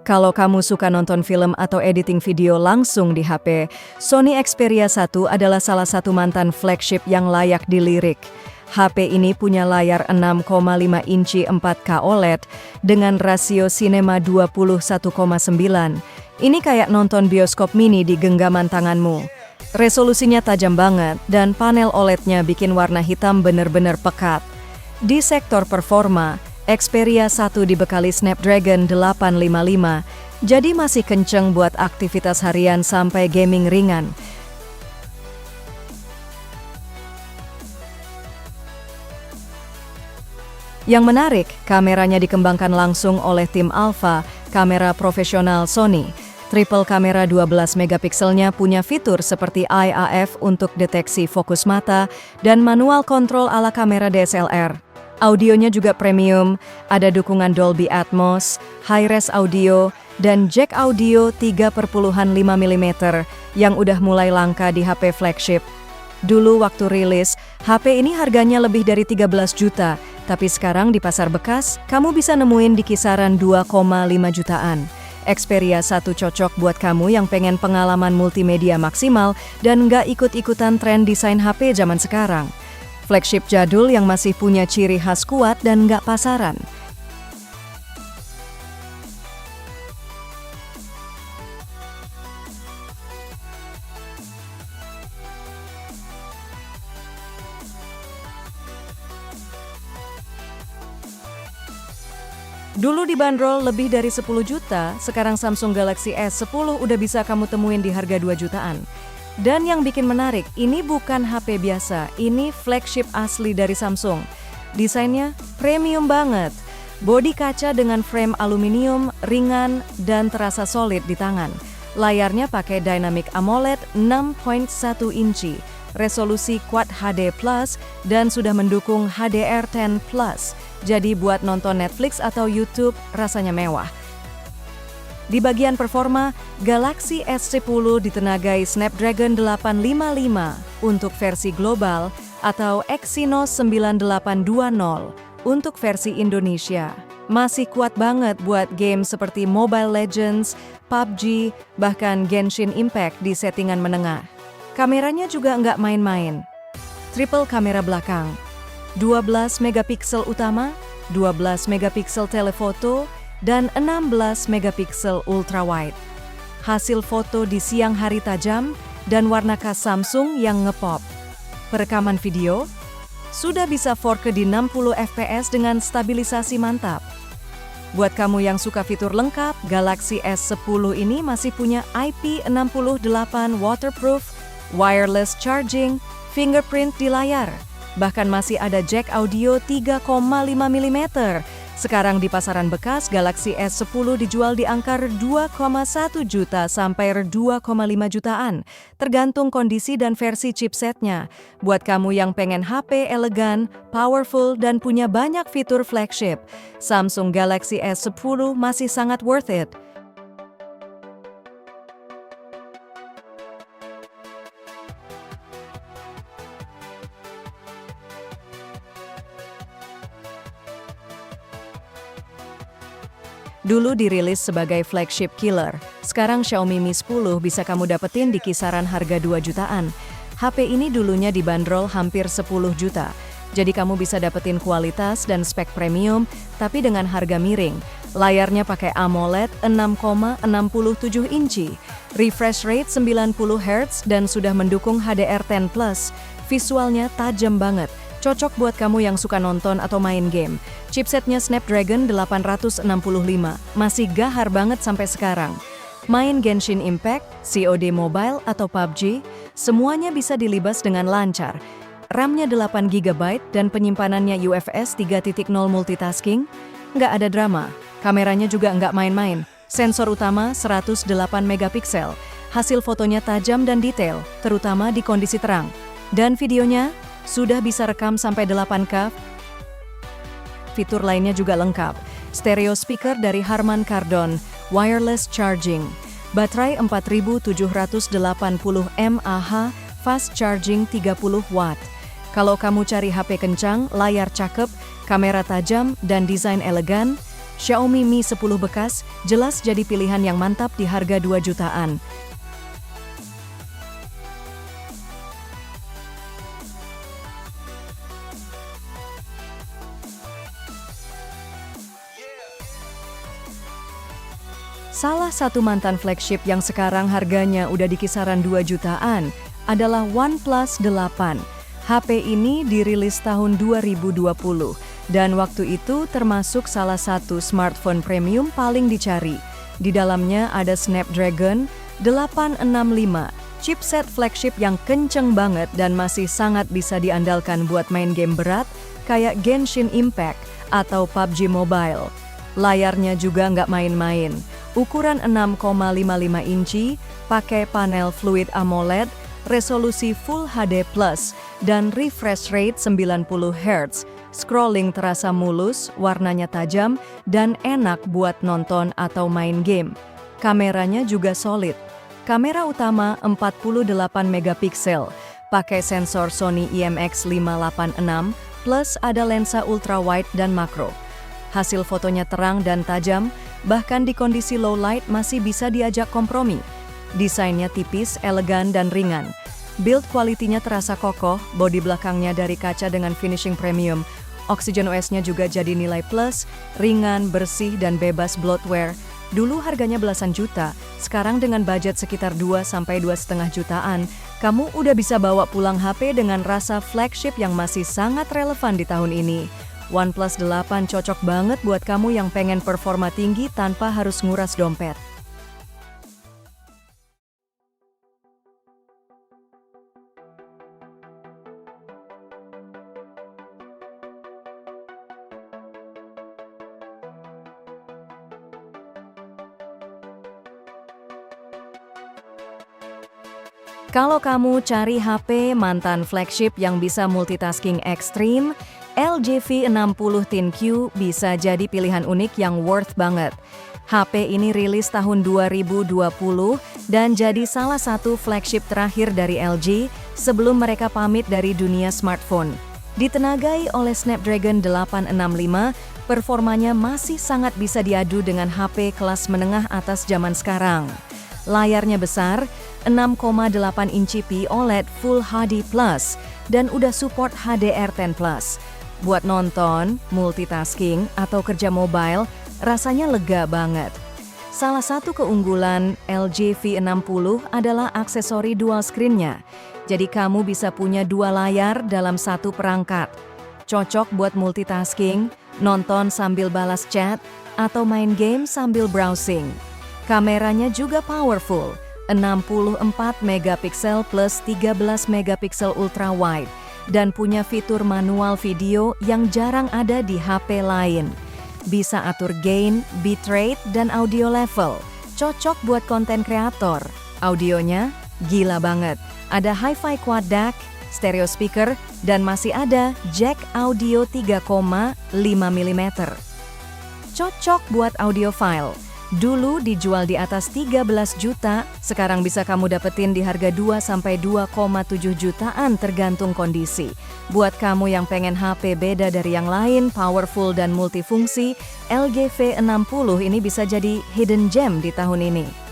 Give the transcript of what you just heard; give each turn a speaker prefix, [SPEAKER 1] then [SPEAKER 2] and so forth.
[SPEAKER 1] Kalau kamu suka nonton film atau editing video langsung di HP, Sony Xperia 1 adalah salah satu mantan flagship yang layak dilirik. HP ini punya layar 6,5 inci 4K OLED dengan rasio Cinema 21,9. Ini kayak nonton bioskop mini di genggaman tanganmu. Resolusinya tajam banget dan panel OLED-nya bikin warna hitam bener-bener pekat. Di sektor performa, Xperia 1 dibekali Snapdragon 855, jadi masih kenceng buat aktivitas harian sampai gaming ringan. Yang menarik, kameranya dikembangkan langsung oleh tim Alpha, kamera profesional Sony. Triple kamera 12 megapikselnya punya fitur seperti IAF untuk deteksi fokus mata dan manual control ala kamera DSLR. Audionya juga premium, ada dukungan Dolby Atmos, high-res audio, dan jack audio 3,5 mm yang udah mulai langka di HP flagship. Dulu waktu rilis, HP ini harganya lebih dari 13 juta, tapi sekarang di pasar bekas, kamu bisa nemuin di kisaran 2,5 jutaan. Xperia 1 cocok buat kamu yang pengen pengalaman multimedia maksimal dan nggak ikut-ikutan tren desain HP zaman sekarang. Flagship jadul yang masih punya ciri khas kuat dan nggak pasaran. Dulu dibanderol lebih dari 10 juta, sekarang Samsung Galaxy S10 udah bisa kamu temuin di harga 2 jutaan. Dan yang bikin menarik, ini bukan HP biasa, ini flagship asli dari Samsung. Desainnya premium banget. Bodi kaca dengan frame aluminium, ringan, dan terasa solid di tangan. Layarnya pakai Dynamic AMOLED 6.1 inci, resolusi Quad HD+, dan sudah mendukung HDR10+. Jadi buat nonton Netflix atau YouTube, rasanya mewah. Di bagian performa, Galaxy S10 ditenagai Snapdragon 855 untuk versi global atau Exynos 9820 untuk versi Indonesia. Masih kuat banget buat game seperti Mobile Legends, PUBG, bahkan Genshin Impact di settingan menengah. Kameranya juga nggak main-main. Triple kamera belakang, 12 megapiksel utama, 12 megapiksel telefoto, dan 16 megapiksel ultrawide. Hasil foto di siang hari tajam dan warna khas Samsung yang ngepop. Perekaman video sudah bisa 4K di 60 fps dengan stabilisasi mantap. Buat kamu yang suka fitur lengkap, Galaxy S10 ini masih punya IP68 waterproof, wireless charging, fingerprint di layar. Bahkan masih ada jack audio 3,5 mm. Sekarang di pasaran bekas, Galaxy S10 dijual di angka 2,1 juta sampai 2,5 jutaan, tergantung kondisi dan versi chipsetnya. Buat kamu yang pengen HP elegan, powerful, dan punya banyak fitur flagship, Samsung Galaxy S10 masih sangat worth it. Dulu dirilis sebagai flagship killer, sekarang Xiaomi Mi 10 bisa kamu dapetin di kisaran harga 2 jutaan. HP ini dulunya dibanderol hampir 10 juta, jadi kamu bisa dapetin kualitas dan spek premium, tapi dengan harga miring. Layarnya pakai AMOLED 6,67 inci, refresh rate 90 Hz dan sudah mendukung HDR10+. Visualnya tajam banget. Cocok buat kamu yang suka nonton atau main game. Chipsetnya Snapdragon 865, masih gahar banget sampai sekarang. Main Genshin Impact, COD Mobile, atau PUBG, semuanya bisa dilibas dengan lancar. RAM-nya 8 GB dan penyimpanannya UFS 3.0 multitasking, nggak ada drama. Kameranya juga nggak main-main. Sensor utama 108 megapiksel. Hasil fotonya tajam dan detail, terutama di kondisi terang. Dan videonya sudah bisa rekam sampai 8K. Fitur lainnya juga lengkap. Stereo speaker dari Harman Kardon, wireless charging, baterai 4780 mAh, fast charging 30 watt. Kalau kamu cari HP kencang, layar cakep, kamera tajam, dan desain elegan, Xiaomi Mi 10 bekas jelas jadi pilihan yang mantap di harga 2 jutaan. Salah satu mantan flagship yang sekarang harganya udah di kisaran 2 jutaan adalah OnePlus 8. HP ini dirilis tahun 2020 dan waktu itu termasuk salah satu smartphone premium paling dicari. Di dalamnya ada Snapdragon 865, chipset flagship yang kenceng banget dan masih sangat bisa diandalkan buat main game berat kayak Genshin Impact atau PUBG Mobile. Layarnya juga nggak main-main. Ukuran 6,55 inci, pakai panel Fluid AMOLED, resolusi Full HD+, dan refresh rate 90 Hz. Scrolling terasa mulus, warnanya tajam, dan enak buat nonton atau main game. Kameranya juga solid. Kamera utama 48 megapiksel, pakai sensor Sony IMX586, plus ada lensa ultrawide dan makro. Hasil fotonya terang dan tajam, bahkan di kondisi low light masih bisa diajak kompromi. Desainnya tipis, elegan, dan ringan. Build quality-nya terasa kokoh, bodi belakangnya dari kaca dengan finishing premium. Oxygen OS-nya juga jadi nilai plus, ringan, bersih, dan bebas bloatware. Dulu harganya belasan juta, sekarang dengan budget sekitar 2-2,5 jutaan, kamu udah bisa bawa pulang HP dengan rasa flagship yang masih sangat relevan di tahun ini. OnePlus 8 cocok banget buat kamu yang pengen performa tinggi tanpa harus nguras dompet. Kalau kamu cari HP mantan flagship yang bisa multitasking ekstrim, LG V60 ThinQ bisa jadi pilihan unik yang worth banget. HP ini rilis tahun 2020 dan jadi salah satu flagship terakhir dari LG sebelum mereka pamit dari dunia smartphone. Ditenagai oleh Snapdragon 865, performanya masih sangat bisa diadu dengan HP kelas menengah atas zaman sekarang. Layarnya besar, 6,8 inci OLED Full HD+, dan udah support HDR10+. Buat nonton, multitasking, atau kerja mobile, rasanya lega banget. Salah satu keunggulan LG V60 adalah aksesori dual screen-nya. Jadi kamu bisa punya dua layar dalam satu perangkat. Cocok buat multitasking, nonton sambil balas chat, atau main game sambil browsing. Kameranya juga powerful, 64 megapiksel plus 13 megapiksel ultrawide, dan punya fitur manual video yang jarang ada di HP lain. Bisa atur gain, bitrate, dan audio level. Cocok buat konten kreator. Audionya gila banget. Ada hi-fi quad DAC, stereo speaker, dan masih ada jack audio 3,5 mm. Cocok buat audiophile. Dulu dijual di atas 13 juta, sekarang bisa kamu dapetin di harga 2-2,7 jutaan tergantung kondisi. Buat kamu yang pengen HP beda dari yang lain, powerful dan multifungsi, LG V60 ini bisa jadi hidden gem di tahun ini.